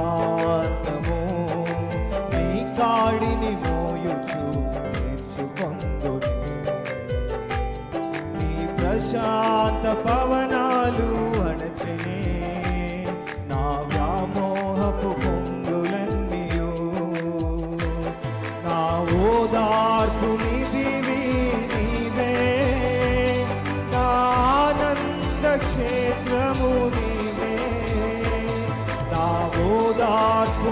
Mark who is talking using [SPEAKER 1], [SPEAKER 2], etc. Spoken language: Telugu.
[SPEAKER 1] జీవితాంతము నీ కాడిని మోయుచు నేర్చుకొందునే. నీ ప్రశాంత పవనాలు అణచెనే నా వ్యామోహపు పొంగులన్నీయు. నా ఓదార్పు నిధివి నీవే, నా ఆనంద క్షేత్రము నీవే. నా ఓదార్పు